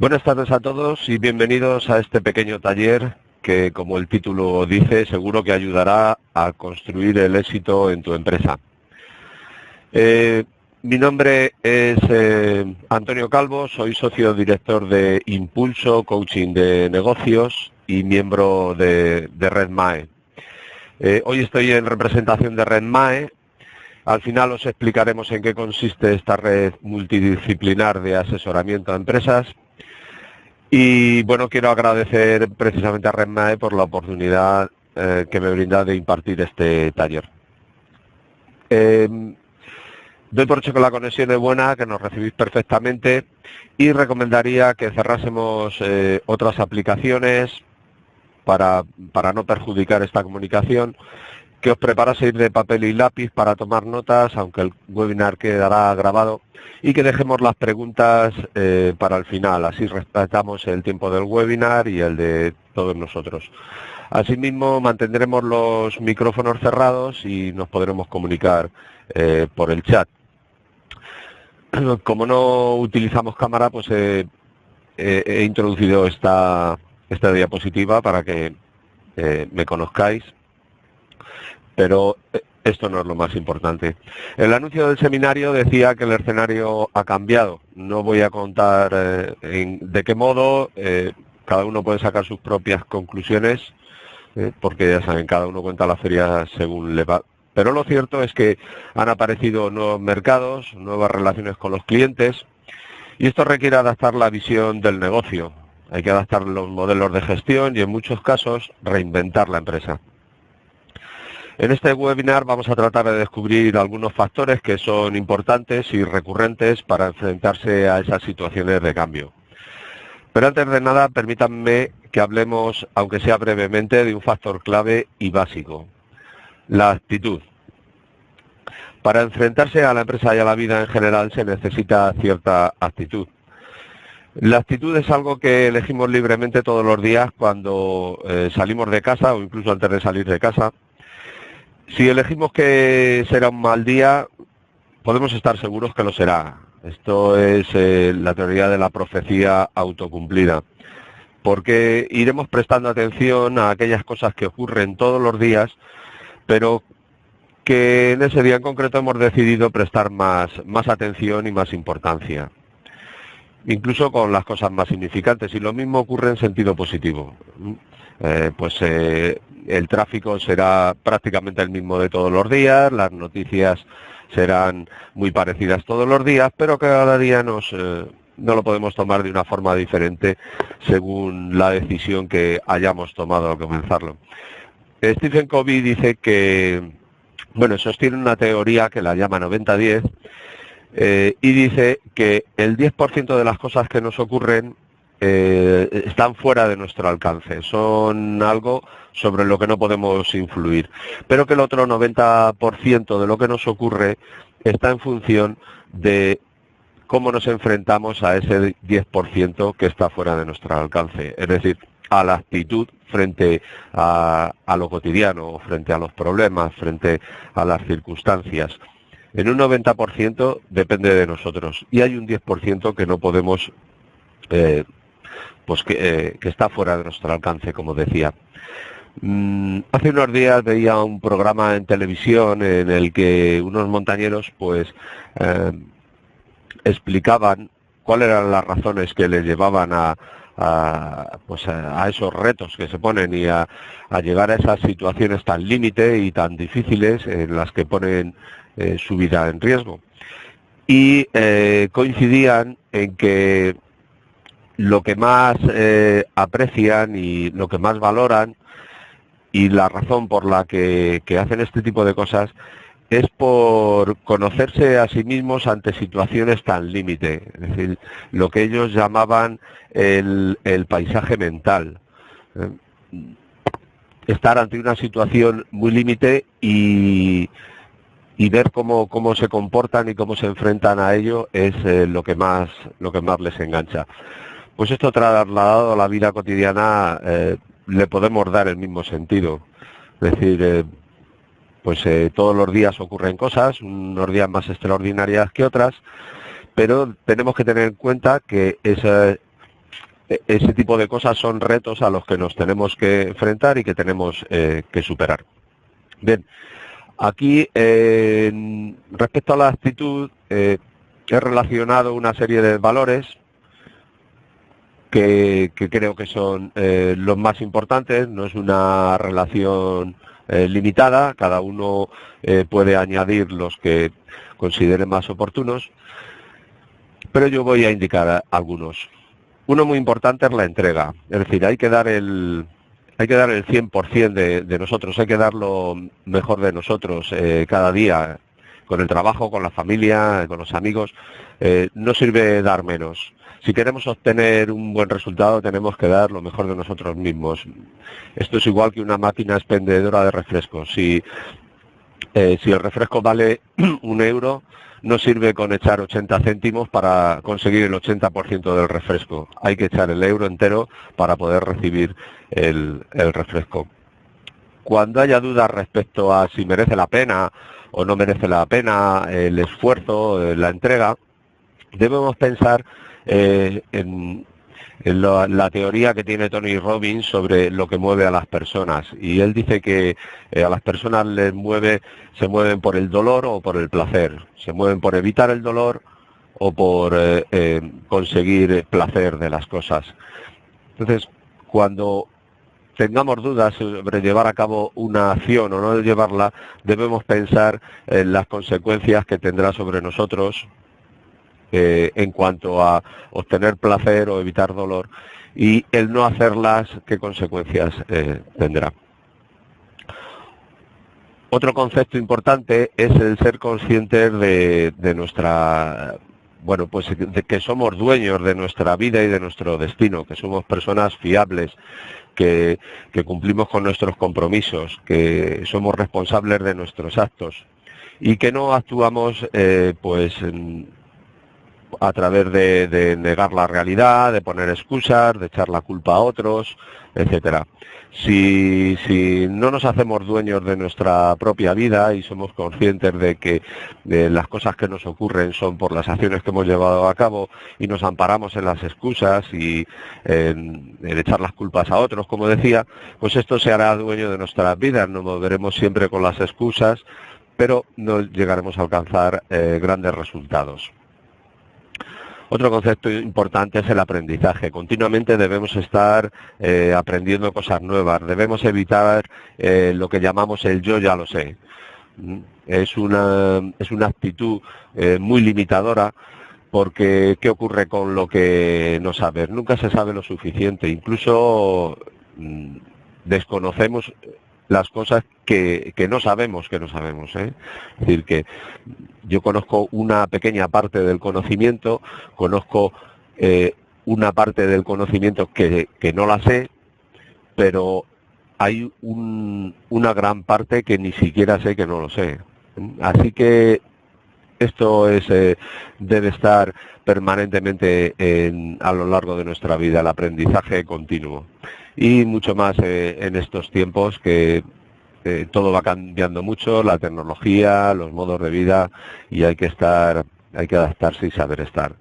Buenas tardes a todos y bienvenidos a este pequeño taller que, como el título dice, seguro que ayudará a construir el éxito en tu empresa. Mi nombre es Antonio Calvo, soy socio director de Impulso Coaching de Negocios y miembro de Red MAE. Hoy estoy en representación de Red MAE. Al final os explicaremos en qué consiste esta red multidisciplinar de asesoramiento a empresas. Y bueno, quiero agradecer precisamente a Red MAE por la oportunidad que me brinda de impartir este taller. Doy por hecho que la conexión es buena, que nos recibís perfectamente y recomendaría que cerrásemos otras aplicaciones para no perjudicar esta comunicación, que os preparaseis de papel y lápiz para tomar notas, aunque el webinar quedará grabado, y que dejemos las preguntas para el final, así respetamos el tiempo del webinar y el de todos nosotros. Asimismo, mantendremos los micrófonos cerrados y nos podremos comunicar por el chat. Como no utilizamos cámara, pues he introducido esta diapositiva para que me conozcáis. Pero esto no es lo más importante. El anuncio del seminario decía que el escenario ha cambiado. No voy a contar de qué modo, cada uno puede sacar sus propias conclusiones, porque ya saben, cada uno cuenta la feria según le va. Pero lo cierto es que han aparecido nuevos mercados, nuevas relaciones con los clientes, y esto requiere adaptar la visión del negocio. Hay que adaptar los modelos de gestión y en muchos casos reinventar la empresa. En este webinar vamos a tratar de descubrir algunos factores que son importantes y recurrentes para enfrentarse a esas situaciones de cambio. Pero antes de nada, permítanme que hablemos, aunque sea brevemente, de un factor clave y básico: la actitud. Para enfrentarse a la empresa y a la vida en general se necesita cierta actitud. La actitud es algo que elegimos libremente todos los días cuando salimos de casa o incluso antes de salir de casa. Si elegimos que será un mal día, podemos estar seguros que lo será. Esto es la teoría de la profecía autocumplida, porque iremos prestando atención a aquellas cosas que ocurren todos los días, pero que en ese día en concreto hemos decidido prestar más atención y más importancia, incluso con las cosas más significantes, y lo mismo ocurre en sentido positivo. El tráfico será prácticamente el mismo de todos los días, las noticias serán muy parecidas todos los días, pero cada día no lo podemos tomar de una forma diferente según la decisión que hayamos tomado al comenzarlo. Stephen Covey dice que, sostiene una teoría que la llama 90-10, y dice que el 10% de las cosas que nos ocurren están fuera de nuestro alcance, son algo sobre lo que no podemos influir, pero que el otro 90% de lo que nos ocurre está en función de cómo nos enfrentamos a ese 10% que está fuera de nuestro alcance, es decir, a la actitud frente a lo cotidiano, frente a los problemas, frente a las circunstancias. En un 90% depende de nosotros y hay un 10% que no podemos, que está fuera de nuestro alcance, como decía. Hace unos días veía un programa en televisión en el que unos montañeros explicaban cuáles eran las razones que les llevaban a esos retos que se ponen y a llegar a esas situaciones tan límite y tan difíciles en las que ponen su vida en riesgo. Y coincidían en que lo que más aprecian y lo que más valoran y la razón por la que hacen este tipo de cosas es por conocerse a sí mismos ante situaciones tan límite, es decir, lo que ellos llamaban el paisaje mental. Estar ante una situación muy límite y ver cómo se comportan y cómo se enfrentan a ello es lo que más les engancha. Pues esto trasladado a la vida cotidiana le podemos dar el mismo sentido. Es decir, todos los días ocurren cosas, unos días más extraordinarias que otras, pero tenemos que tener en cuenta que ese tipo de cosas son retos a los que nos tenemos que enfrentar y que tenemos que superar. Bien, aquí respecto a la actitud he relacionado una serie de valores que creo que son los más importantes. No es una relación limitada, cada uno puede añadir los que considere más oportunos, pero yo voy a indicar algunos. Uno muy importante es la entrega, es decir, hay que dar el 100% de nosotros, hay que dar lo mejor de nosotros cada día, con el trabajo, con la familia, con los amigos. No sirve dar menos. Si queremos obtener un buen resultado, tenemos que dar lo mejor de nosotros mismos. Esto es igual que una máquina expendedora de refrescos. Si el refresco vale 1 euro, no sirve con echar 80 céntimos para conseguir el 80% del refresco. Hay que echar el euro entero para poder recibir el refresco. Cuando haya dudas respecto a si merece la pena o no merece la pena el esfuerzo, la entrega, debemos pensar en la teoría que tiene Tony Robbins sobre lo que mueve a las personas. Y él dice que a las personas se mueven por el dolor o por el placer. Se mueven por evitar el dolor o por conseguir placer de las cosas. Entonces, cuando tengamos dudas sobre llevar a cabo una acción o no llevarla, debemos pensar en las consecuencias que tendrá sobre nosotros en cuanto a obtener placer o evitar dolor, y el no hacerlas, qué consecuencias tendrá. Otro concepto importante es el ser conscientes de nuestra, bueno, pues de que somos dueños de nuestra vida y de nuestro destino, que somos personas fiables, que cumplimos con nuestros compromisos, que somos responsables de nuestros actos y que no actuamos a través de negar la realidad, de poner excusas, de echar la culpa a otros, etcétera. Si no nos hacemos dueños de nuestra propia vida y somos conscientes de que las cosas que nos ocurren son por las acciones que hemos llevado a cabo y nos amparamos en las excusas y en echar las culpas a otros, como decía, pues esto se hará dueño de nuestras vidas. Nos moveremos siempre con las excusas, pero no llegaremos a alcanzar grandes resultados. Otro concepto importante es el aprendizaje. Continuamente debemos estar aprendiendo cosas nuevas. Debemos evitar lo que llamamos el yo ya lo sé. Es una actitud muy limitadora, porque ¿qué ocurre con lo que no sabes? Nunca se sabe lo suficiente. Incluso desconocemos las cosas que no sabemos que no sabemos. Es decir, que yo conozco una pequeña parte del conocimiento, conozco una parte del conocimiento que no la sé, pero hay una gran parte que ni siquiera sé que no lo sé. Así que esto debe estar permanentemente a lo largo de nuestra vida, el aprendizaje continuo. Y mucho más en estos tiempos que todo va cambiando mucho, la tecnología, los modos de vida, y hay que adaptarse y saber estar.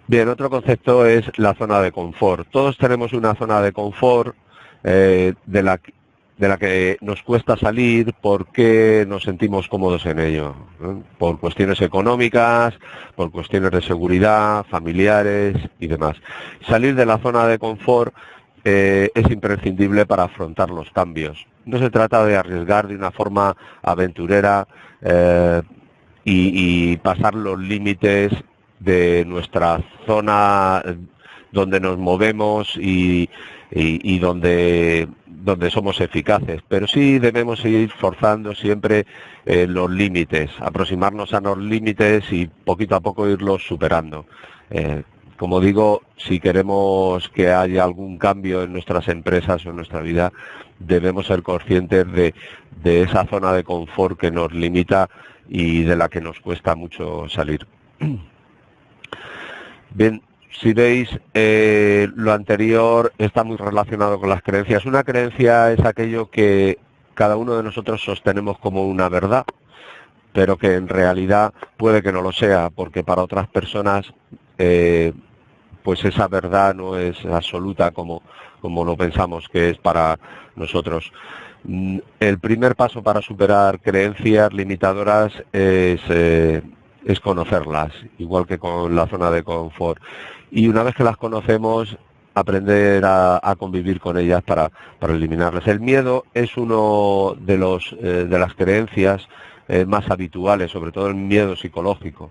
Bien, otro concepto es la zona de confort. Todos tenemos una zona de confort de la que nos cuesta salir porque nos sentimos cómodos en ello, ¿no? Por cuestiones económicas, por cuestiones de seguridad, familiares y demás. Salir de la zona de confort es imprescindible para afrontar los cambios. No se trata de arriesgar de una forma aventurera y pasar los límites de nuestra zona donde nos movemos y donde somos eficaces, pero sí debemos ir forzando siempre los límites, aproximarnos a los límites y poquito a poco irlos superando. Como digo, si queremos que haya algún cambio en nuestras empresas o en nuestra vida, debemos ser conscientes de esa zona de confort que nos limita y de la que nos cuesta mucho salir. Bien, si veis, lo anterior está muy relacionado con las creencias. Una creencia es aquello que cada uno de nosotros sostenemos como una verdad, pero que en realidad puede que no lo sea, porque para otras personas pues esa verdad no es absoluta como lo pensamos que es para nosotros. El primer paso para superar creencias limitadoras es conocerlas, igual que con la zona de confort. Y una vez que las conocemos, aprender a convivir con ellas para eliminarlas. El miedo es uno de las creencias más habituales, sobre todo el miedo psicológico,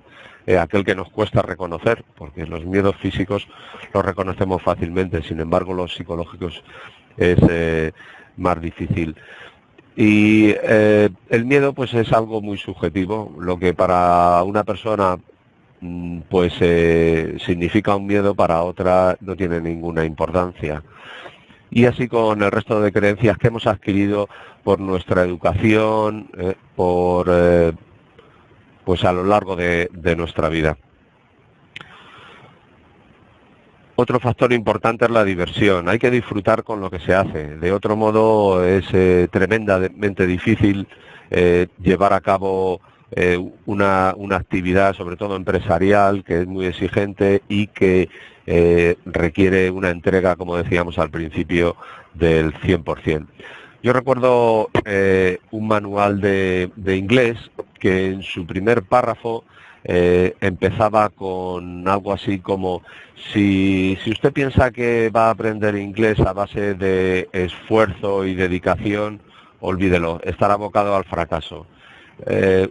aquel que nos cuesta reconocer, porque los miedos físicos los reconocemos fácilmente, sin embargo los psicológicos es más difícil. Y el miedo pues es algo muy subjetivo, lo que para una persona pues significa un miedo, para otra no tiene ninguna importancia. Y así con el resto de creencias que hemos adquirido por nuestra educación, pues a lo largo de nuestra vida. Otro factor importante es la diversión. Hay que disfrutar con lo que se hace. De otro modo es tremendamente difícil llevar a cabo una actividad, sobre todo empresarial, que es muy exigente y que requiere una entrega, como decíamos al principio, del 100%. Yo recuerdo un manual de inglés que en su primer párrafo empezaba con algo así como: si usted piensa que va a aprender inglés a base de esfuerzo y dedicación, olvídelo, estará abocado al fracaso.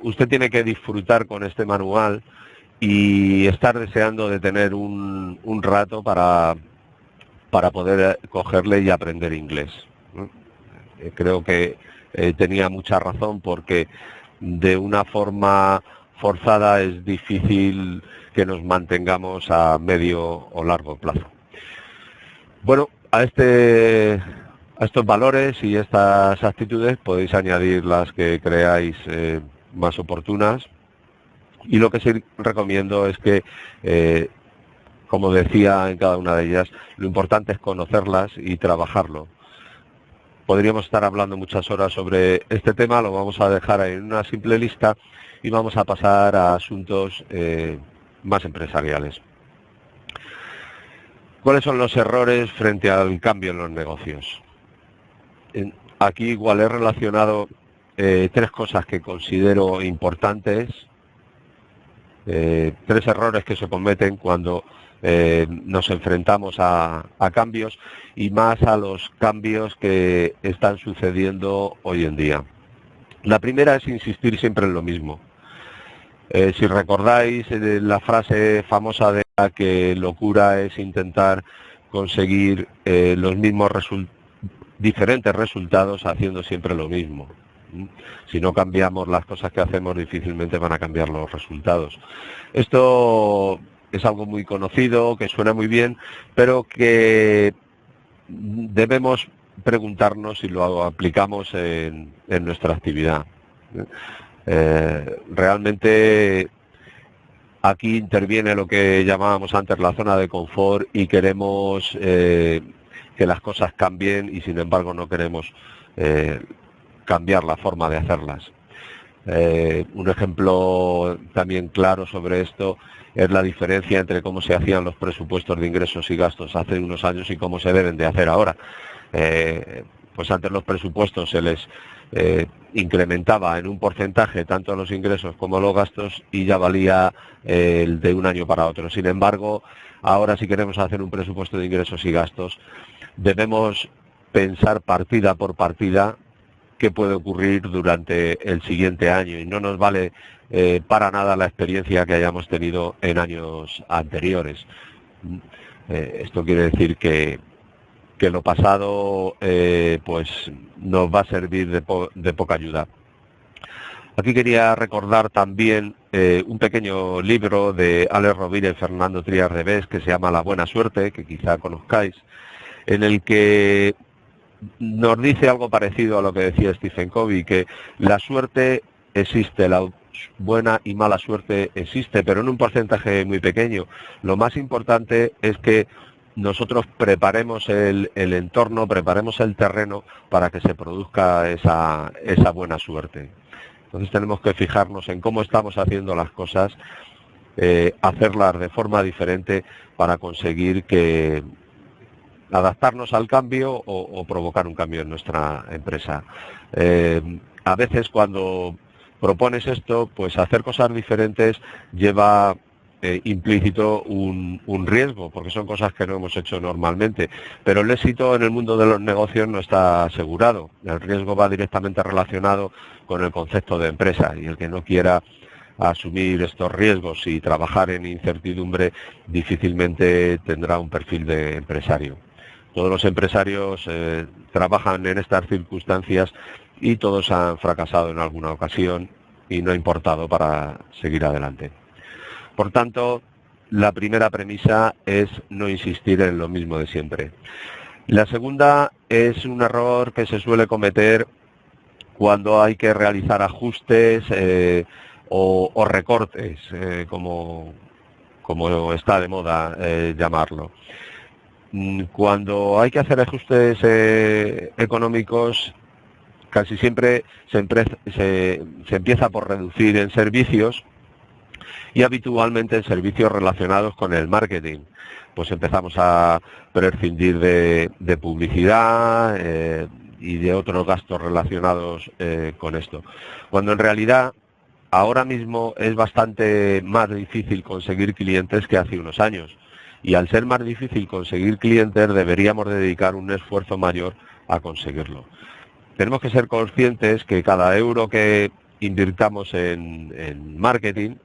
Usted tiene que disfrutar con este manual y estar deseando de tener un rato para poder cogerle y aprender inglés. Creo que tenía mucha razón, porque de una forma forzada es difícil que nos mantengamos a medio o largo plazo. Bueno, a estos valores y estas actitudes podéis añadir las que creáis más oportunas, y lo que sí recomiendo es que, como decía en cada una de ellas, lo importante es conocerlas y trabajarlo. Podríamos estar hablando muchas horas sobre este tema, lo vamos a dejar en una simple lista y vamos a pasar a asuntos más empresariales. ¿Cuáles son los errores frente al cambio en los negocios? Aquí igual he relacionado tres cosas que considero importantes, tres errores que se cometen cuando nos enfrentamos a cambios, y más a los cambios que están sucediendo hoy en día. La primera es insistir siempre en lo mismo. Si recordáis la frase famosa de que locura es intentar conseguir los mismos diferentes resultados haciendo siempre lo mismo. Si no cambiamos las cosas que hacemos, difícilmente van a cambiar los resultados. Esto es algo muy conocido, que suena muy bien, pero que debemos preguntarnos si lo aplicamos en nuestra actividad. Realmente aquí interviene lo que llamábamos antes la zona de confort, y queremos que las cosas cambien, y sin embargo no queremos cambiar la forma de hacerlas. Un ejemplo también claro sobre esto es la diferencia entre cómo se hacían los presupuestos de ingresos y gastos hace unos años y cómo se deben de hacer ahora. Pues antes los presupuestos se les incrementaba en un porcentaje tanto los ingresos como los gastos, y ya valía el de un año para otro. Sin embargo, ahora, si queremos hacer un presupuesto de ingresos y gastos, debemos pensar partida por partida qué puede ocurrir durante el siguiente año, y no nos vale para nada la experiencia que hayamos tenido en años anteriores. Esto quiere decir que lo pasado pues nos va a servir de poca ayuda. Aquí quería recordar también un pequeño libro de Alex Rovira y Fernando Trías de Bes, que se llama La buena suerte, que quizá conozcáis, en el que nos dice algo parecido a lo que decía Stephen Covey, que la suerte existe, la buena y mala suerte existe, pero en un porcentaje muy pequeño. Lo más importante es que nosotros preparemos el entorno, preparemos el terreno para que se produzca esa buena suerte. Entonces tenemos que fijarnos en cómo estamos haciendo las cosas hacerlas de forma diferente para conseguir que adaptarnos al cambio o provocar un cambio en nuestra empresa. A veces cuando propones esto, pues hacer cosas diferentes lleva implícito un riesgo, porque son cosas que no hemos hecho normalmente, pero el éxito en el mundo de los negocios no está asegurado. El riesgo va directamente relacionado con el concepto de empresa, y el que no quiera asumir estos riesgos y trabajar en incertidumbre difícilmente tendrá un perfil de empresario. Todos los empresarios trabajan en estas circunstancias y todos han fracasado en alguna ocasión y no ha importado para seguir adelante. Por tanto, la primera premisa es no insistir en lo mismo de siempre. La segunda es un error que se suele cometer cuando hay que realizar ajustes o recortes, como está de moda llamarlo. Cuando hay que hacer ajustes económicos, casi siempre se empieza por reducir en servicios, y habitualmente en servicios relacionados con el marketing. Pues empezamos a prescindir de publicidad y de otros gastos relacionados con esto. Cuando en realidad ahora mismo es bastante más difícil conseguir clientes que hace unos años. Y al ser más difícil conseguir clientes, deberíamos dedicar un esfuerzo mayor a conseguirlo. Tenemos que ser conscientes que cada euro que invirtamos en marketing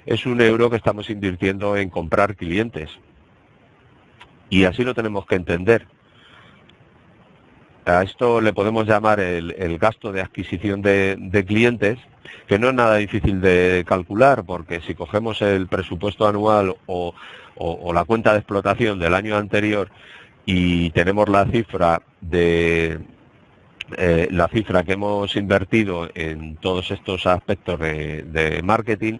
es un euro que estamos invirtiendo en comprar clientes. Y así lo tenemos que entender. A esto le podemos llamar el gasto de adquisición de clientes, que no es nada difícil de calcular, porque si cogemos el presupuesto anual o la cuenta de explotación del año anterior y tenemos la cifra que hemos invertido en todos estos aspectos de marketing,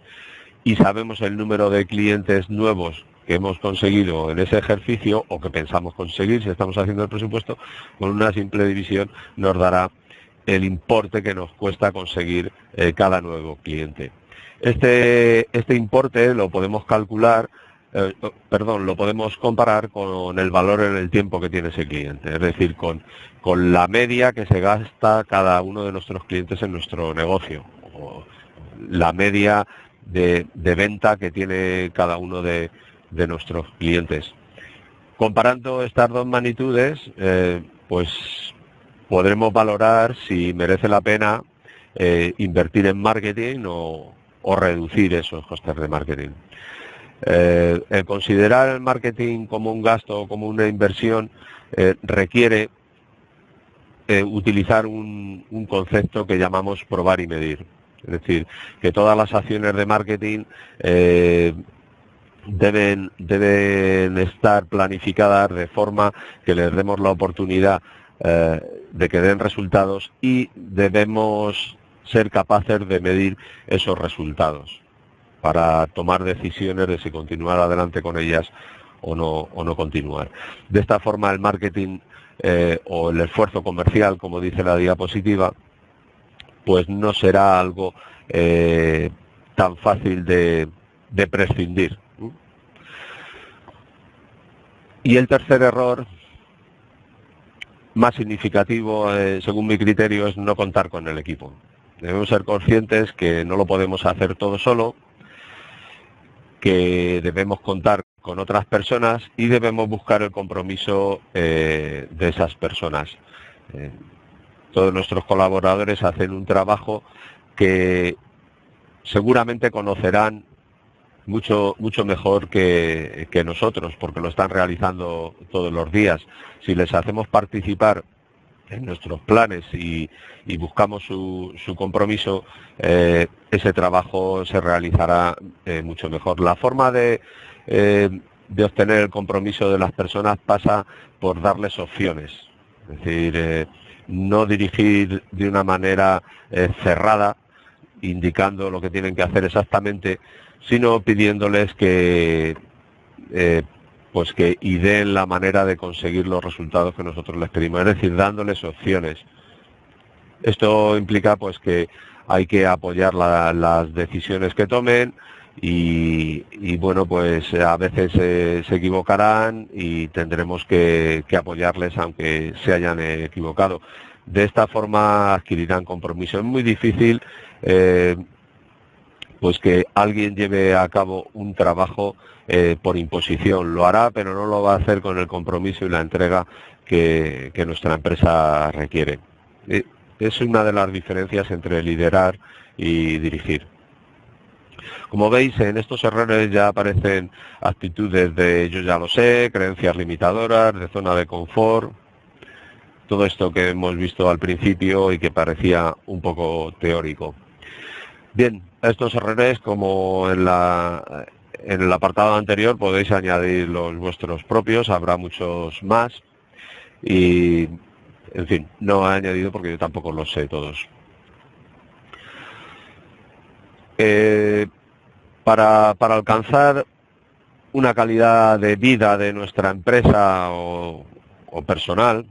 y sabemos el número de clientes nuevos que hemos conseguido en ese ejercicio o que pensamos conseguir si estamos haciendo el presupuesto, con una simple división nos dará el importe que nos cuesta conseguir cada nuevo cliente. Este importe lo podemos calcular, lo podemos comparar con el valor en el tiempo que tiene ese cliente, es decir, con la media que se gasta cada uno de nuestros clientes en nuestro negocio, o la media de venta que tiene cada uno de nuestros clientes. Comparando estas dos magnitudes, pues podremos valorar si merece la pena invertir en marketing o reducir esos costes de marketing. El considerar el marketing como un gasto o como una inversión requiere utilizar un concepto que llamamos probar y medir. Es decir, que todas las acciones de marketing deben estar planificadas de forma que les demos la oportunidad de que den resultados, y debemos ser capaces de medir esos resultados para tomar decisiones de si continuar adelante con ellas o no continuar. De esta forma el marketing o el esfuerzo comercial, como dice la diapositiva, pues no será algo tan fácil de prescindir. Y el tercer error, más significativo según mi criterio, es no contar con el equipo. Debemos ser conscientes que no lo podemos hacer todo solo, que debemos contar con otras personas y debemos buscar el compromiso de esas personas. Todos nuestros colaboradores hacen un trabajo que seguramente conocerán mucho mejor que nosotros, porque lo están realizando todos los días. Si les hacemos participar en nuestros planes y buscamos su compromiso, ese trabajo se realizará mucho mejor. La forma de obtener el compromiso de las personas pasa por darles opciones, es decir, no dirigir de una manera cerrada, indicando lo que tienen que hacer exactamente, sino pidiéndoles que ideen la manera de conseguir los resultados que nosotros les pedimos, es decir, dándoles opciones. Esto implica pues que hay que apoyar las decisiones que tomen, y bueno, pues a veces se equivocarán y tendremos que apoyarles aunque se hayan equivocado. De esta forma adquirirán compromiso. Es muy difícil pues que alguien lleve a cabo un trabajo por imposición. Lo hará, pero no lo va a hacer con el compromiso y la entrega que nuestra empresa requiere. Es una de las diferencias entre liderar y dirigir. Como veis, en estos errores ya aparecen actitudes de yo ya lo sé, creencias limitadoras, de zona de confort, todo esto que hemos visto al principio y que parecía un poco teórico. Bien, a estos errores, como en el apartado anterior, podéis añadir los vuestros propios, habrá muchos más y, en fin, no he añadido porque yo tampoco los sé todos. Para alcanzar una calidad de vida de nuestra empresa o personal,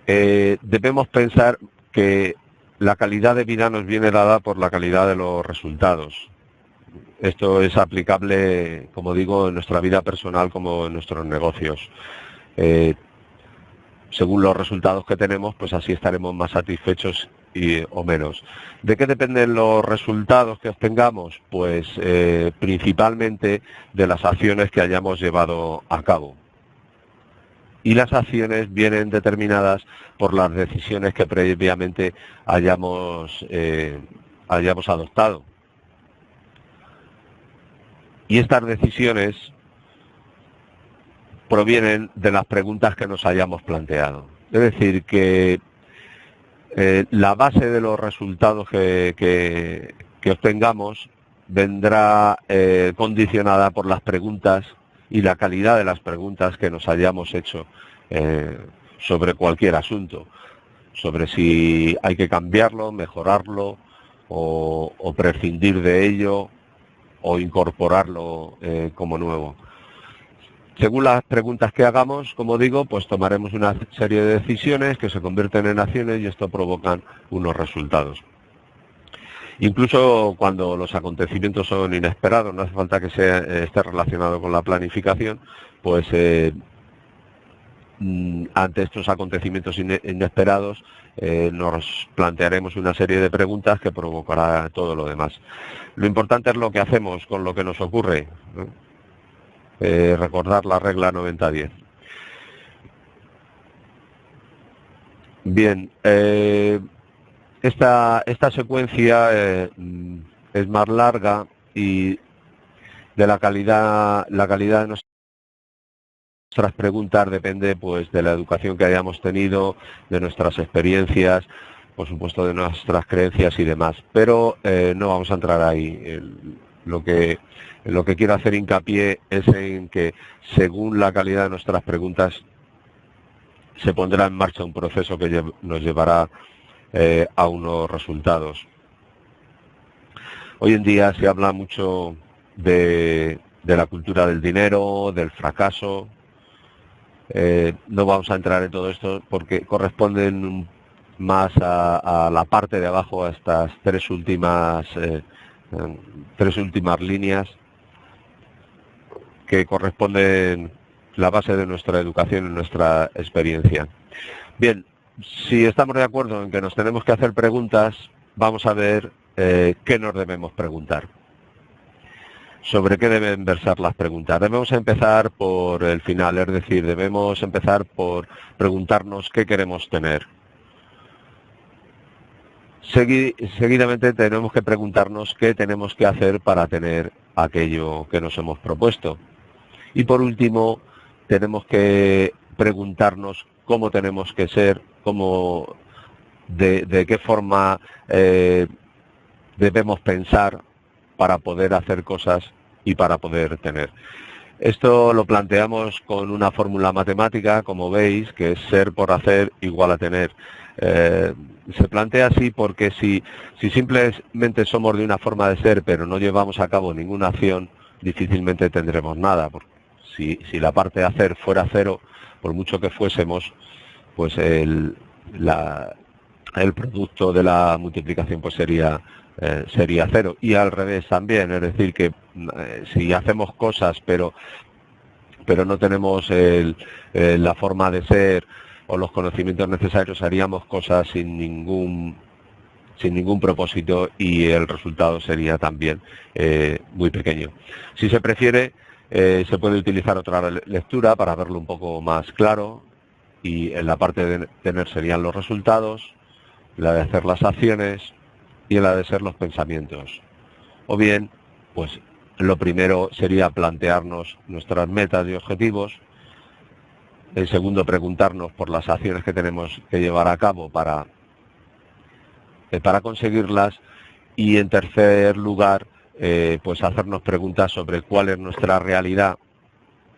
debemos pensar que la calidad de vida nos viene dada por la calidad de los resultados. Esto es aplicable, como digo, en nuestra vida personal como en nuestros negocios. Según los resultados que tenemos, pues así estaremos más satisfechos o menos. ¿De qué dependen los resultados que obtengamos? Pues principalmente de las acciones que hayamos llevado a cabo. Y las acciones vienen determinadas por las decisiones que previamente hayamos adoptado. Y estas decisiones provienen de las preguntas que nos hayamos planteado. Es decir, que la base de los resultados que obtengamos vendrá condicionada por las preguntas y la calidad de las preguntas que nos hayamos hecho sobre cualquier asunto, sobre si hay que cambiarlo, mejorarlo o prescindir de ello o incorporarlo como nuevo. Según las preguntas que hagamos, como digo, pues tomaremos una serie de decisiones que se convierten en acciones y esto provocan unos resultados. Incluso cuando los acontecimientos son inesperados, no hace falta que esté relacionado con la planificación, pues ante estos acontecimientos inesperados nos plantearemos una serie de preguntas que provocará todo lo demás. Lo importante es lo que hacemos con lo que nos ocurre, ¿no? Recordar la regla 90-10. Bien, esta secuencia es más larga y de la calidad de nuestras preguntas depende pues de la educación que hayamos tenido, de nuestras experiencias, por supuesto de nuestras creencias y demás, pero no vamos a entrar ahí. Lo que quiero hacer hincapié es en que según la calidad de nuestras preguntas se pondrá en marcha un proceso que nos llevará a unos resultados. Hoy en día se habla mucho de la cultura del dinero, del fracaso. No vamos a entrar en todo esto porque corresponden más a la parte de abajo, a estas tres últimas líneas que corresponden la base de nuestra educación y nuestra experiencia. Bien, si estamos de acuerdo en que nos tenemos que hacer preguntas, vamos a ver qué nos debemos preguntar. ¿Sobre qué deben versar las preguntas? Debemos empezar por el final, es decir, debemos empezar por preguntarnos qué queremos tener. Seguidamente tenemos que preguntarnos qué tenemos que hacer para tener aquello que nos hemos propuesto. Y por último, tenemos que preguntarnos cómo tenemos que ser, de qué forma debemos pensar para poder hacer cosas y para poder tener. Esto lo planteamos con una fórmula matemática, como veis, que es ser por hacer igual a tener. Se plantea así porque si simplemente somos de una forma de ser, pero no llevamos a cabo ninguna acción, difícilmente tendremos nada. Porque si la parte de hacer fuera cero, por mucho que fuésemos, pues el producto de la multiplicación pues sería sería cero. Y al revés también, es decir, que si hacemos cosas pero no tenemos la forma de ser o los conocimientos necesarios, haríamos cosas sin ningún propósito y el resultado sería también muy pequeño. Si se prefiere, se puede utilizar otra lectura para verlo un poco más claro, y en la parte de tener serían los resultados, la de hacer las acciones y en la de ser los pensamientos. O bien, pues lo primero sería plantearnos nuestras metas y objetivos. El segundo, preguntarnos por las acciones que tenemos que llevar a cabo para conseguirlas. Y en tercer lugar, pues hacernos preguntas sobre cuál es nuestra realidad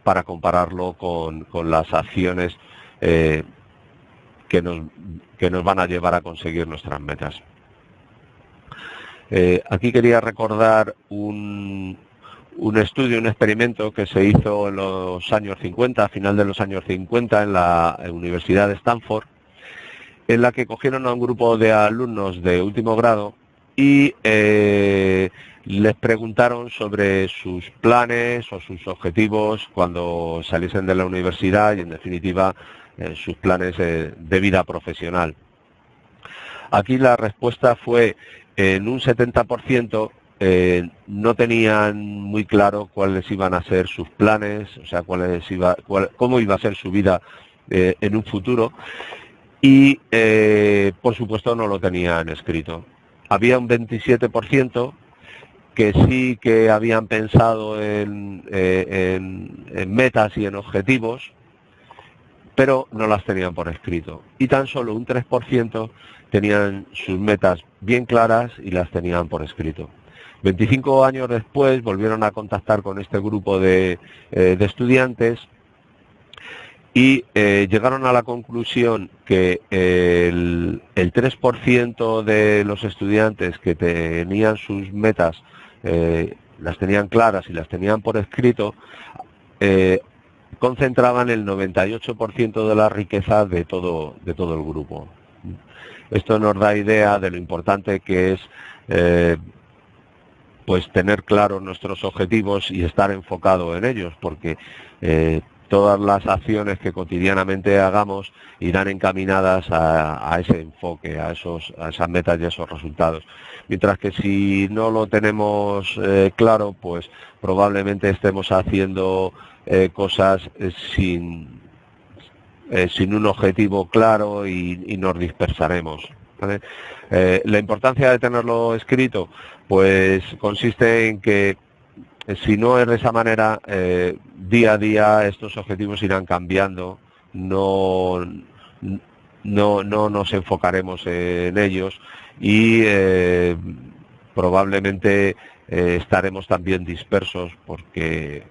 para compararlo con las acciones que nos van a llevar a conseguir nuestras metas. Aquí quería recordar un estudio, un experimento que se hizo en los años 50, a final de los años 50, en la Universidad de Stanford, en la que cogieron a un grupo de alumnos de último grado y les preguntaron sobre sus planes o sus objetivos cuando saliesen de la universidad y, en definitiva, sus planes de vida profesional. Aquí la respuesta fue, en un 70%, no tenían muy claro cuáles iban a ser sus planes, o sea, cómo iba a ser su vida en un futuro, y por supuesto no lo tenían escrito. Había un 27% que sí que habían pensado en metas y en objetivos, pero no las tenían por escrito. Y tan solo un 3% tenían sus metas bien claras y las tenían por escrito. 25 años después volvieron a contactar con este grupo de estudiantes y llegaron a la conclusión que el 3% de los estudiantes que tenían sus metas, las tenían claras y las tenían por escrito, concentraban el 98% de la riqueza de todo el grupo. Esto nos da idea de lo importante que es pues tener claros nuestros objetivos y estar enfocado en ellos, porque todas las acciones que cotidianamente hagamos irán encaminadas a ese enfoque, a esas metas y a esos resultados. Mientras que si no lo tenemos claro, pues probablemente estemos haciendo cosas sin un objetivo claro y nos dispersaremos, ¿vale? La importancia de tenerlo escrito, pues consiste en que si no es de esa manera, día a día estos objetivos irán cambiando, no nos enfocaremos en ellos y probablemente estaremos también dispersos porque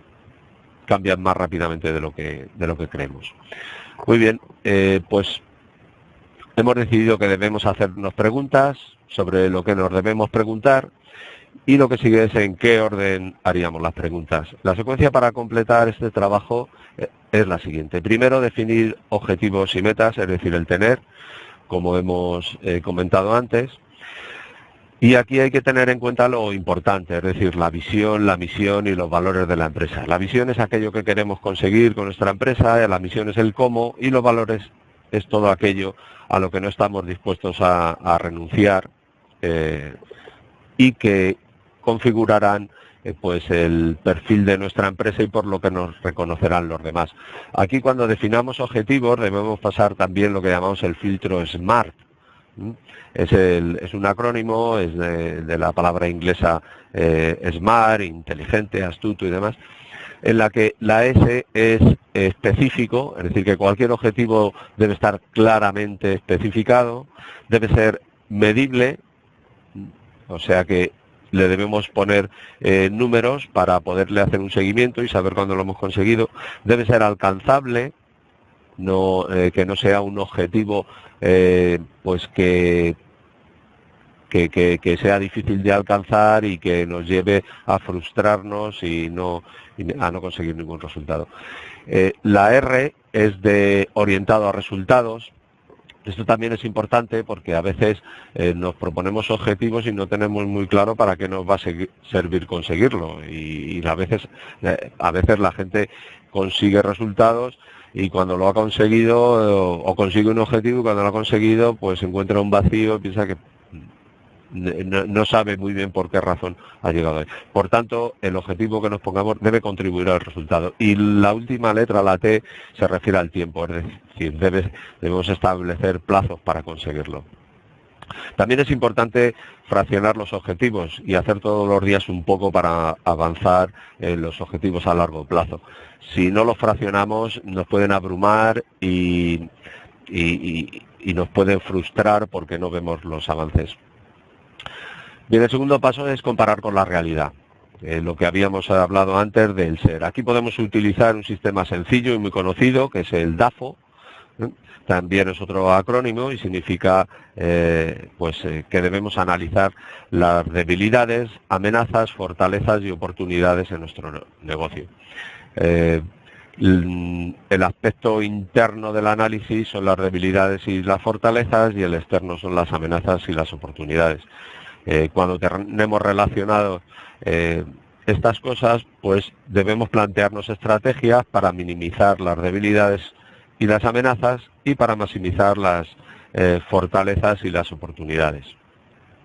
cambian más rápidamente de lo que creemos. Muy bien, pues hemos decidido que debemos hacernos preguntas sobre lo que nos debemos preguntar, y lo que sigue es en qué orden haríamos las preguntas. La secuencia para completar este trabajo es la siguiente. Primero, definir objetivos y metas, es decir, el tener, como hemos comentado antes. Y aquí hay que tener en cuenta lo importante, es decir, la visión, la misión y los valores de la empresa. La visión es aquello que queremos conseguir con nuestra empresa, la misión es el cómo, y los valores es todo aquello a lo que no estamos dispuestos a renunciar, y que configurarán pues el perfil de nuestra empresa y por lo que nos reconocerán los demás. Aquí, cuando definamos objetivos, debemos pasar también lo que llamamos el filtro SMART. Es un acrónimo, es de la palabra inglesa SMART, inteligente, astuto y demás, en la que la S es específico, es decir, que cualquier objetivo debe estar claramente especificado, debe ser medible, o sea que le debemos poner números para poderle hacer un seguimiento y saber cuándo lo hemos conseguido. Debe ser alcanzable, que no sea un objetivo pues que sea difícil de alcanzar y que nos lleve a frustrarnos y a no conseguir ningún resultado. La R es de orientado a resultados. Esto también es importante porque a veces nos proponemos objetivos y no tenemos muy claro para qué nos va a servir conseguirlo. Y a veces la gente consigue resultados y cuando lo ha conseguido o consigue un objetivo y cuando lo ha conseguido pues encuentra un vacío y piensa que no sabe muy bien por qué razón ha llegado ahí. Por tanto, el objetivo que nos pongamos debe contribuir al resultado. Y la última letra, la T, se refiere al tiempo, es decir, debemos establecer plazos para conseguirlo. También es importante fraccionar los objetivos y hacer todos los días un poco para avanzar en los objetivos a largo plazo. Si no los fraccionamos, nos pueden abrumar y nos pueden frustrar porque no vemos los avances. Bien, el segundo paso es comparar con la realidad, lo que habíamos hablado antes del ser. Aquí podemos utilizar un sistema sencillo y muy conocido, que es el DAFO. También es otro acrónimo y significa que debemos analizar las debilidades, amenazas, fortalezas y oportunidades en nuestro negocio. El aspecto interno del análisis son las debilidades y las fortalezas y el externo son las amenazas y las oportunidades. Cuando tenemos relacionado estas cosas, pues debemos plantearnos estrategias para minimizar las debilidades y las amenazas y para maximizar las fortalezas y las oportunidades.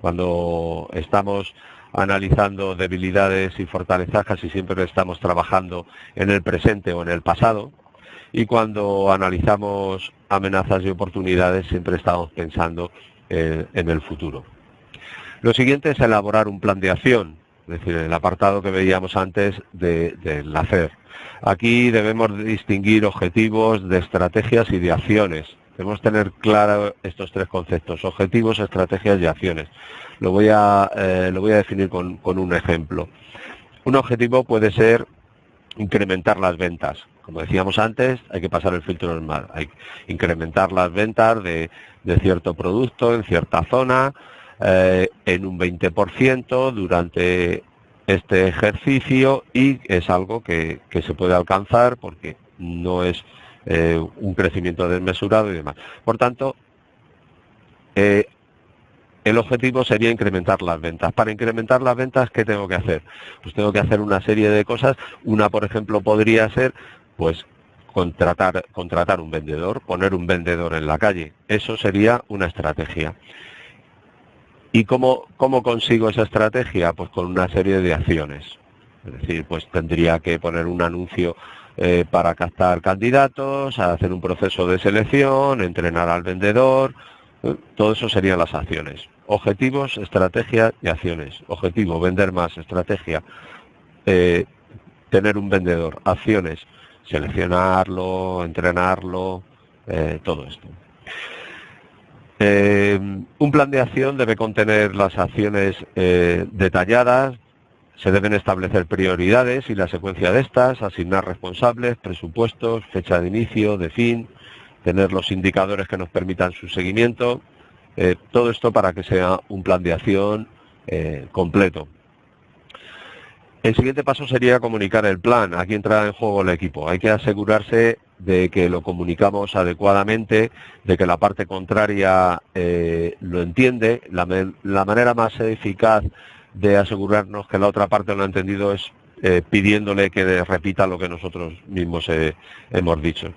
Cuando estamos analizando debilidades y fortalezas, casi siempre estamos trabajando en el presente o en el pasado, y cuando analizamos amenazas y oportunidades siempre estamos pensando en el futuro. Lo siguiente es elaborar un plan de acción, es decir, el apartado que veíamos antes del hacer. Aquí debemos distinguir objetivos de estrategias y de acciones. Debemos tener claro estos tres conceptos: objetivos, estrategias y acciones. Lo voy a definir con un ejemplo. Un objetivo puede ser incrementar las ventas. Como decíamos antes, hay que pasar el filtro del mar. Hay que incrementar las ventas de cierto producto en cierta zona, en un 20% durante este ejercicio, y es algo que se puede alcanzar porque no es un crecimiento desmesurado y demás. Por tanto, el objetivo sería incrementar las ventas. Para incrementar las ventas, ¿qué tengo que hacer? Pues tengo que hacer una serie de cosas. Una, por ejemplo, podría ser pues contratar un vendedor, poner un vendedor en la calle. Eso sería una estrategia. ¿Y cómo consigo esa estrategia? Pues con una serie de acciones. Es decir, pues tendría que poner un anuncio para captar candidatos, hacer un proceso de selección, entrenar al vendedor. Todo eso serían las acciones. Objetivos, estrategia y acciones. Objetivo, vender más. Estrategia, tener un vendedor. Acciones, seleccionarlo, entrenarlo, todo esto. Un plan de acción debe contener las acciones detalladas. Se deben establecer prioridades y la secuencia de estas, asignar responsables, presupuestos, fecha de inicio, de fin, tener los indicadores que nos permitan su seguimiento. Todo esto para que sea un plan de acción completo. El siguiente paso sería comunicar el plan. Aquí entra en juego el equipo. Hay que asegurarse de que lo comunicamos adecuadamente, de que la parte contraria lo entiende. La manera más eficaz de asegurarnos que la otra parte lo ha entendido es pidiéndole que repita lo que nosotros mismos hemos dicho.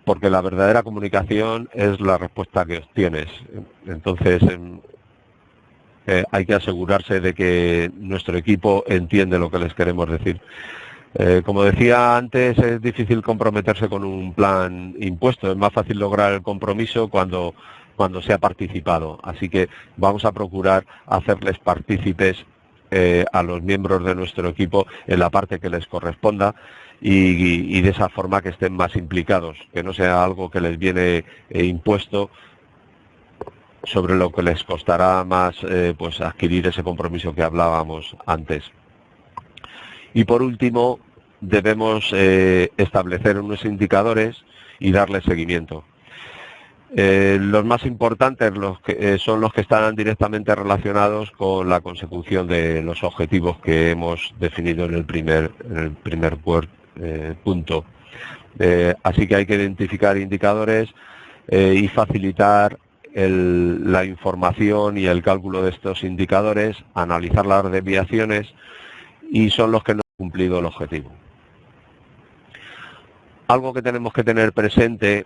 Porque la verdadera comunicación es la respuesta que obtienes. Entonces, hay que asegurarse de que nuestro equipo entiende lo que les queremos decir. Como decía antes, es difícil comprometerse con un plan impuesto. Es más fácil lograr el compromiso cuando se ha participado. Así que vamos a procurar hacerles partícipes a los miembros de nuestro equipo en la parte que les corresponda y de esa forma que estén más implicados, que no sea algo que les viene impuesto, sobre lo que les costará más pues adquirir ese compromiso que hablábamos antes. Y por último, debemos establecer unos indicadores y darles seguimiento. Los más importantes son los que están directamente relacionados con la consecución de los objetivos que hemos definido en el primer punto. Así que hay que identificar indicadores y facilitar la información y el cálculo de estos indicadores, analizar las desviaciones, y son los que no han cumplido el objetivo. Algo que tenemos que tener presente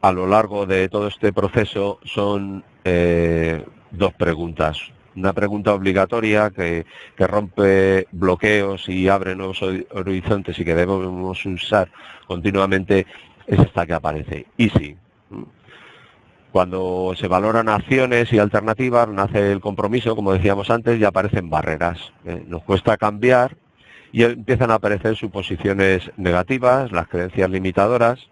a lo largo de todo este proceso son dos preguntas. Una pregunta obligatoria que rompe bloqueos y abre nuevos horizontes y que debemos usar continuamente es esta que aparece, Easy. Cuando se valoran acciones y alternativas, nace el compromiso, como decíamos antes, y aparecen barreras. Nos cuesta cambiar y empiezan a aparecer suposiciones negativas, las creencias limitadoras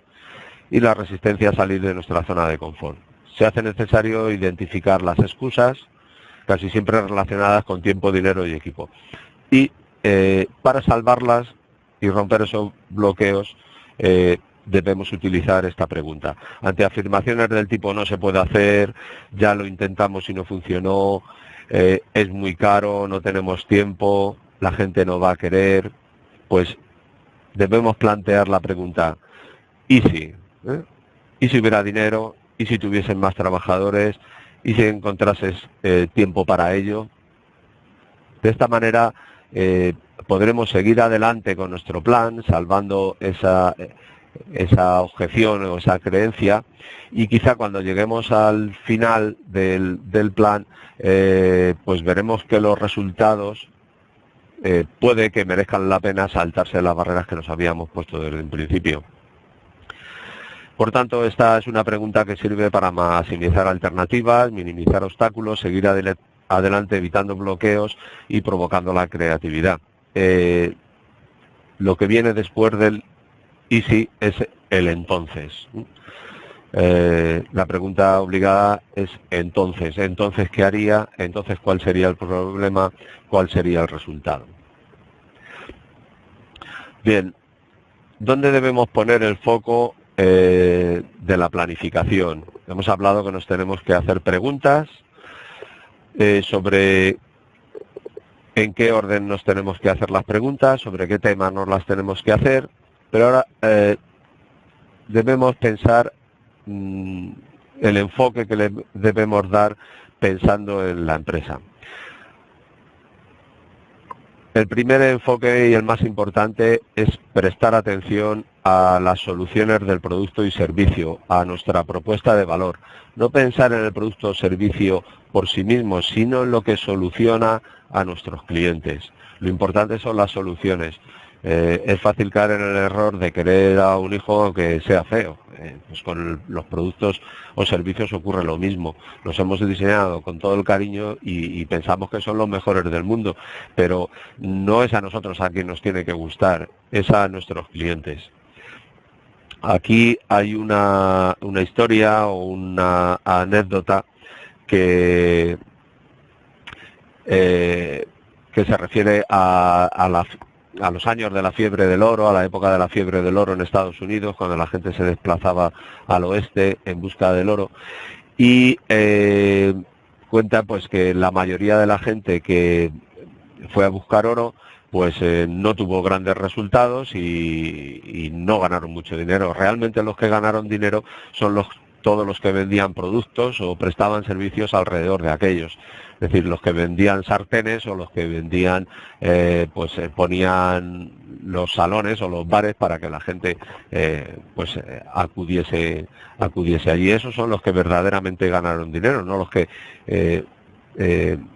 y la resistencia a salir de nuestra zona de confort. Se hace necesario identificar las excusas, casi siempre relacionadas con tiempo, dinero y equipo. Y para salvarlas y romper esos bloqueos, debemos utilizar esta pregunta. Ante afirmaciones del tipo no se puede hacer, ya lo intentamos y no funcionó, es muy caro, no tenemos tiempo, la gente no va a querer, pues debemos plantear la pregunta, ¿y si? ¿Y si hubiera dinero? ¿Y si tuviesen más trabajadores? ¿Y si encontrases tiempo para ello? De esta manera podremos seguir adelante con nuestro plan, salvando esa objeción o esa creencia, y quizá cuando lleguemos al final del plan, pues veremos que los resultados puede que merezcan la pena saltarse las barreras que nos habíamos puesto desde el principio. Por tanto, esta es una pregunta que sirve para maximizar alternativas, minimizar obstáculos, seguir adelante evitando bloqueos y provocando la creatividad. Lo que viene después del Easy es el entonces. La pregunta obligada es entonces ¿qué haría? Entonces, ¿cuál sería el problema? ¿Cuál sería el resultado? Bien, ¿dónde debemos poner el foco de la planificación? Hemos hablado que nos tenemos que hacer preguntas sobre en qué orden nos tenemos que hacer las preguntas, sobre qué temas nos las tenemos que hacer, pero ahora debemos pensar el enfoque que le debemos dar pensando en la empresa. El primer enfoque y el más importante es prestar atención a las soluciones del producto y servicio, a nuestra propuesta de valor. No pensar en el producto o servicio por sí mismo, sino en lo que soluciona a nuestros clientes. Lo importante son las soluciones. Es fácil caer en el error de querer a un hijo aunque sea feo. Pues con los productos o servicios ocurre lo mismo. Los hemos diseñado con todo el cariño y pensamos que son los mejores del mundo, pero no es a nosotros a quien nos tiene que gustar, es a nuestros clientes. Aquí hay una historia o una anécdota que se refiere a los años de la fiebre del oro, a la época de la fiebre del oro en Estados Unidos, cuando la gente se desplazaba al oeste en busca del oro, y cuenta pues que la mayoría de la gente que fue a buscar oro pues no tuvo grandes resultados y no ganaron mucho dinero. Realmente los que ganaron dinero son todos los que vendían productos o prestaban servicios alrededor de aquellos. Es decir, los que vendían sartenes o los que vendían, ponían los salones o los bares para que la gente acudiese allí. Esos son los que verdaderamente ganaron dinero, no los que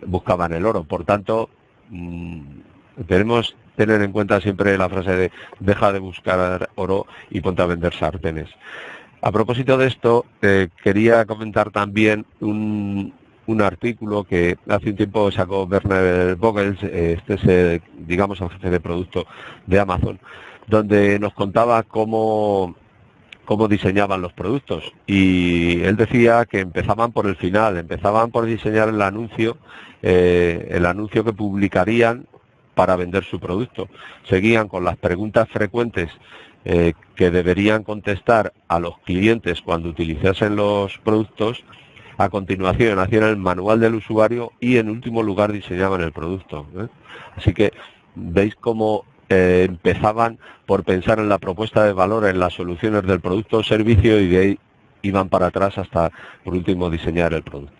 buscaban el oro. Por tanto, debemos tener en cuenta siempre la frase de deja de buscar oro y ponte a vender sartenes. A propósito de esto, quería comentar también un artículo que hace un tiempo sacó Werner Vogels, este es, digamos, el jefe de producto de Amazon, donde nos contaba cómo diseñaban los productos. Y él decía que empezaban por el final, empezaban por diseñar el anuncio que publicarían para vender su producto. Seguían con las preguntas frecuentes que deberían contestar a los clientes cuando utilizasen los productos. A continuación hacían el manual del usuario y en último lugar diseñaban el producto. Así que veis cómo empezaban por pensar en la propuesta de valor, en las soluciones del producto o servicio, y de ahí y van para atrás hasta, por último, diseñar el producto.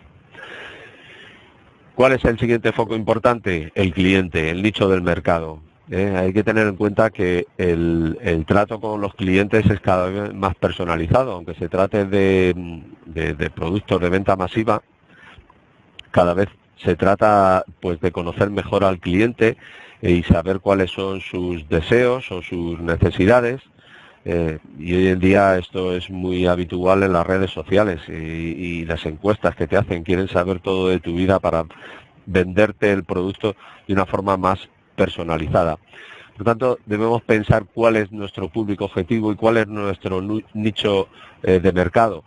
¿Cuál es el siguiente foco importante? El cliente, el nicho del mercado. Hay que tener en cuenta que el trato con los clientes es cada vez más personalizado, aunque se trate de productos de venta masiva, cada vez se trata pues de conocer mejor al cliente y saber cuáles son sus deseos o sus necesidades. Y hoy en día esto es muy habitual en las redes sociales y las encuestas que te hacen. Quieren saber todo de tu vida para venderte el producto de una forma más personalizada. Por lo tanto, debemos pensar cuál es nuestro público objetivo y cuál es nuestro nicho de mercado.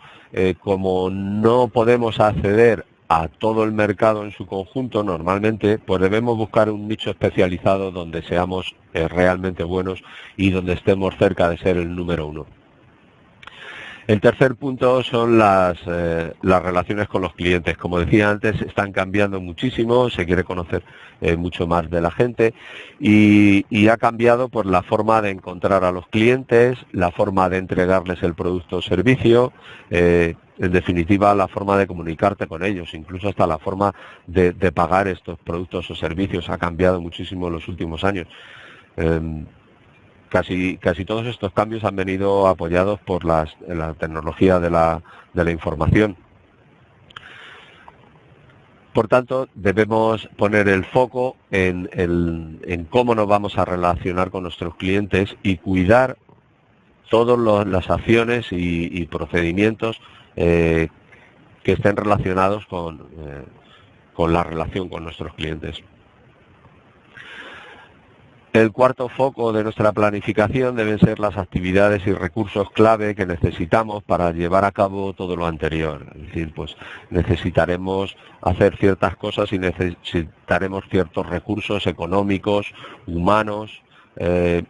Como no podemos acceder a todo el mercado en su conjunto normalmente, pues debemos buscar un nicho especializado donde seamos realmente buenos y donde estemos cerca de ser el número uno. El tercer punto son las relaciones con los clientes. Como decía antes, están cambiando muchísimo, se quiere conocer mucho más de la gente y ha cambiado pues, la forma de encontrar a los clientes, la forma de entregarles el producto o servicio, en definitiva la forma de comunicarte con ellos, incluso hasta la forma de pagar estos productos o servicios ha cambiado muchísimo en los últimos años. Casi todos estos cambios han venido apoyados por la tecnología de la información. Por tanto, debemos poner el foco en cómo nos vamos a relacionar con nuestros clientes y cuidar todas las acciones y procedimientos que estén relacionados con la relación con nuestros clientes. El cuarto foco de nuestra planificación deben ser las actividades y recursos clave que necesitamos para llevar a cabo todo lo anterior. Es decir, pues necesitaremos hacer ciertas cosas y necesitaremos ciertos recursos económicos, humanos,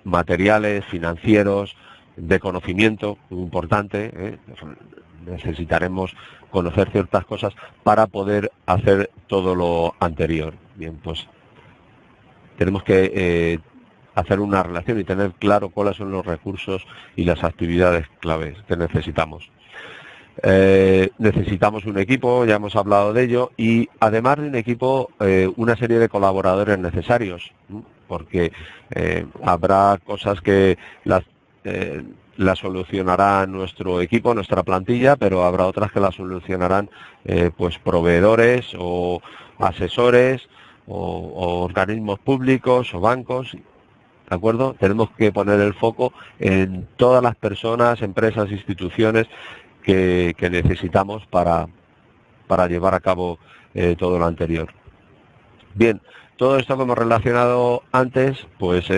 materiales, financieros, de conocimiento, muy importante. Necesitaremos conocer ciertas cosas para poder hacer todo lo anterior. Bien, pues tenemos que hacer una relación y tener claro cuáles son los recursos y las actividades claves que necesitamos. Necesitamos un equipo, ya hemos hablado de ello, y además de un equipo, una serie de colaboradores necesarios, porque habrá cosas que las solucionará nuestro equipo, nuestra plantilla, pero habrá otras que las solucionarán pues proveedores o asesores o organismos públicos o bancos. ¿De acuerdo? Tenemos que poner el foco en todas las personas, empresas, instituciones que necesitamos para llevar a cabo todo lo anterior. Bien, todo esto que hemos relacionado antes, pues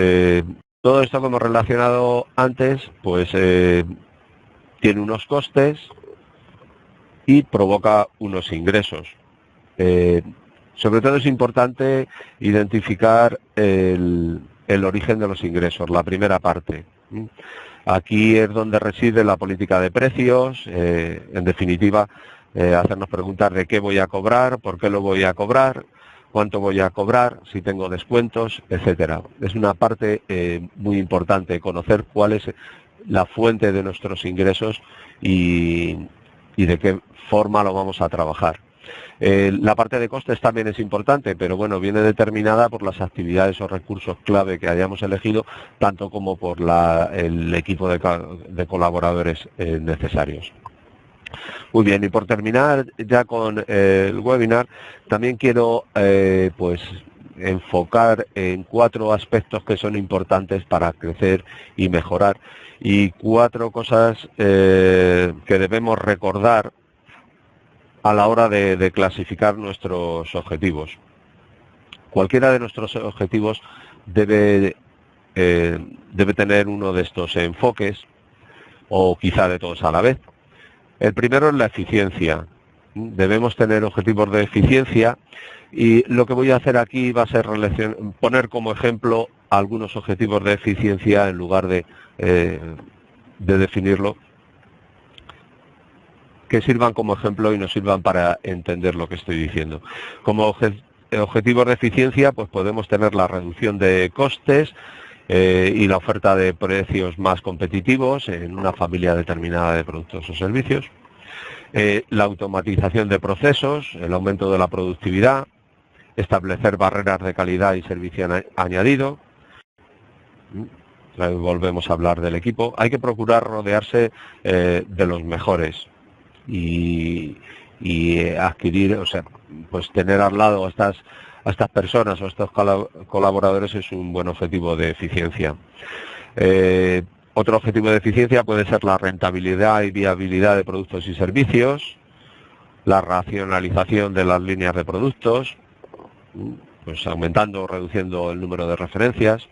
tiene unos costes y provoca unos ingresos. Sobre todo es importante identificar el origen de los ingresos, la primera parte. Aquí es donde reside la política de precios, en definitiva, hacernos preguntar de qué voy a cobrar, por qué lo voy a cobrar, cuánto voy a cobrar, si tengo descuentos, etcétera. Es una parte muy importante, conocer cuál es la fuente de nuestros ingresos y de qué forma lo vamos a trabajar. La parte de costes también es importante, pero bueno, viene determinada por las actividades o recursos clave que hayamos elegido, tanto como por el equipo de colaboradores necesarios. Muy bien, y por terminar ya con el webinar, también quiero pues enfocar en 4 aspectos que son importantes para crecer y mejorar, y 4 cosas que debemos recordar a la hora de clasificar nuestros objetivos. Cualquiera de nuestros objetivos debe tener uno de estos enfoques, o quizá de todos a la vez. El primero es la eficiencia. Debemos tener objetivos de eficiencia, y lo que voy a hacer aquí va a ser poner como ejemplo algunos objetivos de eficiencia en lugar de definirlo, que sirvan como ejemplo y nos sirvan para entender lo que estoy diciendo. Como objetivos de eficiencia, pues podemos tener la reducción de costes y la oferta de precios más competitivos en una familia determinada de productos o servicios. La automatización de procesos, el aumento de la productividad, establecer barreras de calidad y servicio añadido. Volvemos a hablar del equipo. Hay que procurar rodearse de los mejores y adquirir, o sea, pues tener al lado a estas personas o a estos colaboradores es un buen objetivo de eficiencia. Otro objetivo de eficiencia puede ser la rentabilidad y viabilidad de productos y servicios, la racionalización de las líneas de productos, pues aumentando o reduciendo el número de referencias,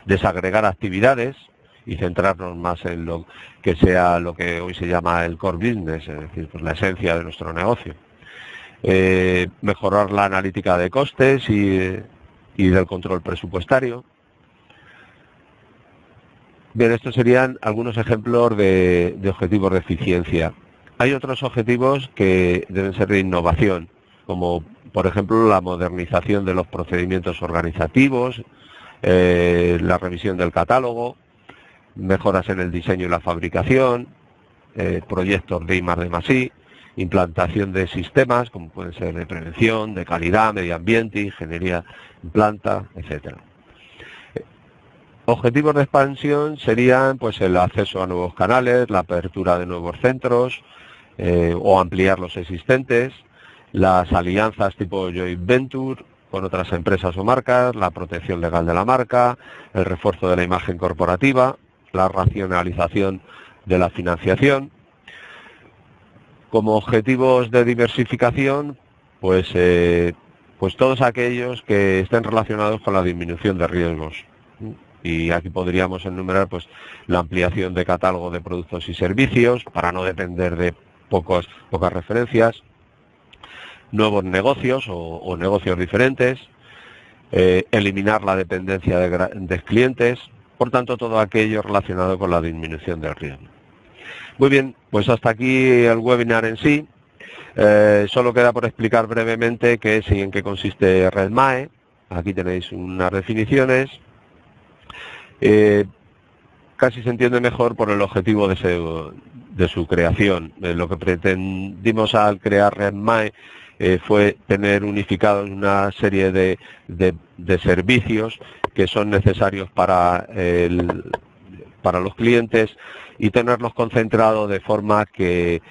desagregar actividades y centrarnos más en lo que sea lo que hoy se llama el core business, es decir, pues la esencia de nuestro negocio. Mejorar la analítica de costes y del control presupuestario. Bien, estos serían algunos ejemplos de objetivos de eficiencia. Hay otros objetivos que deben ser de innovación, como por ejemplo la modernización de los procedimientos organizativos, la revisión del catálogo, mejoras en el diseño y la fabricación, proyectos de I+D+I, implantación de sistemas como pueden ser de prevención, de calidad, medio ambiente, ingeniería en planta, etcétera. Objetivos de expansión serían pues el acceso a nuevos canales, la apertura de nuevos centros o ampliar los existentes, las alianzas tipo joint venture con otras empresas o marcas, la protección legal de la marca, el refuerzo de la imagen corporativa, la racionalización de la financiación. Como objetivos de diversificación, pues todos aquellos que estén relacionados con la disminución de riesgos. Y aquí podríamos enumerar pues la ampliación de catálogo de productos y servicios para no depender de pocas referencias, nuevos negocios o negocios diferentes, eliminar la dependencia de clientes, por tanto todo aquello relacionado con la disminución del riesgo. Muy bien, pues hasta aquí el webinar en sí. Solo queda por explicar brevemente qué es y en qué consiste RedMae. Aquí tenéis unas definiciones. Casi se entiende mejor por el objetivo de su creación. Lo que pretendimos al crear RedMae fue tener unificados una serie de servicios que son necesarios para los clientes y tenerlos concentrados de forma que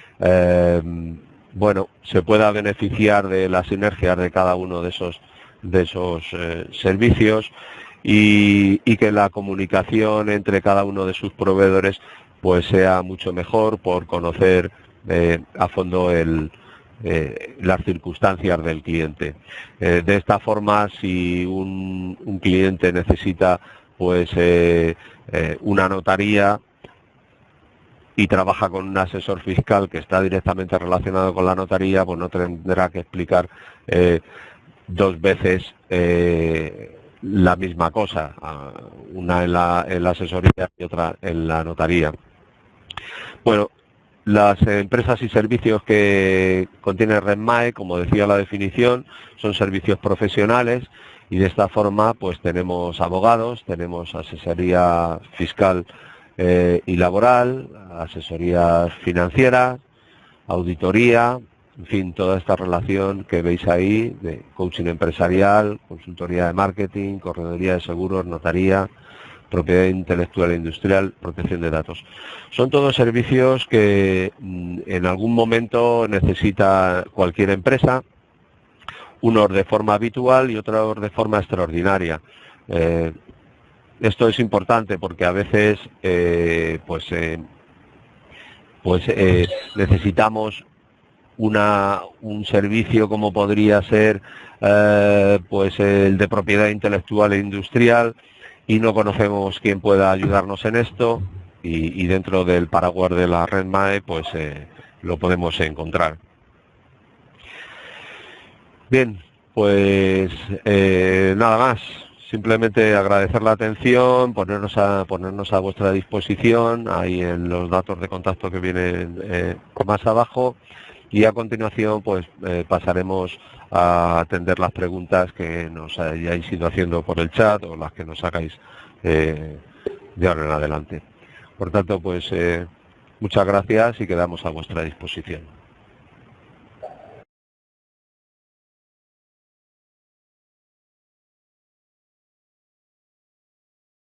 se pueda beneficiar de las sinergias de cada uno de esos servicios y que la comunicación entre cada uno de sus proveedores pues sea mucho mejor por conocer a fondo las circunstancias del cliente. De esta forma, si un cliente necesita pues una notaría y trabaja con un asesor fiscal que está directamente relacionado con la notaría, pues no tendrá que explicar dos veces la misma cosa, una en la asesoría y otra en la notaría. Bueno, las empresas y servicios que contiene RedMae, como decía la definición, son servicios profesionales y de esta forma pues tenemos abogados, tenemos asesoría fiscal y laboral, asesoría financiera, auditoría, en fin, toda esta relación que veis ahí de coaching empresarial, consultoría de marketing, correduría de seguros, notaría, propiedad intelectual e industrial, protección de datos. Son todos servicios que en algún momento necesita cualquier empresa, unos de forma habitual y otros de forma extraordinaria. Esto es importante porque a veces necesitamos un servicio como podría ser el de propiedad intelectual e industrial y no conocemos quién pueda ayudarnos en esto y dentro del paraguas de la RedMae pues lo podemos encontrar. Bien, pues nada más. Simplemente agradecer la atención, ponernos a vuestra disposición ahí en los datos de contacto que vienen más abajo. Y a continuación pues pasaremos a atender las preguntas que nos hayáis ido haciendo por el chat o las que nos hagáis de ahora en adelante. Por tanto, pues Muchas gracias y quedamos a vuestra disposición.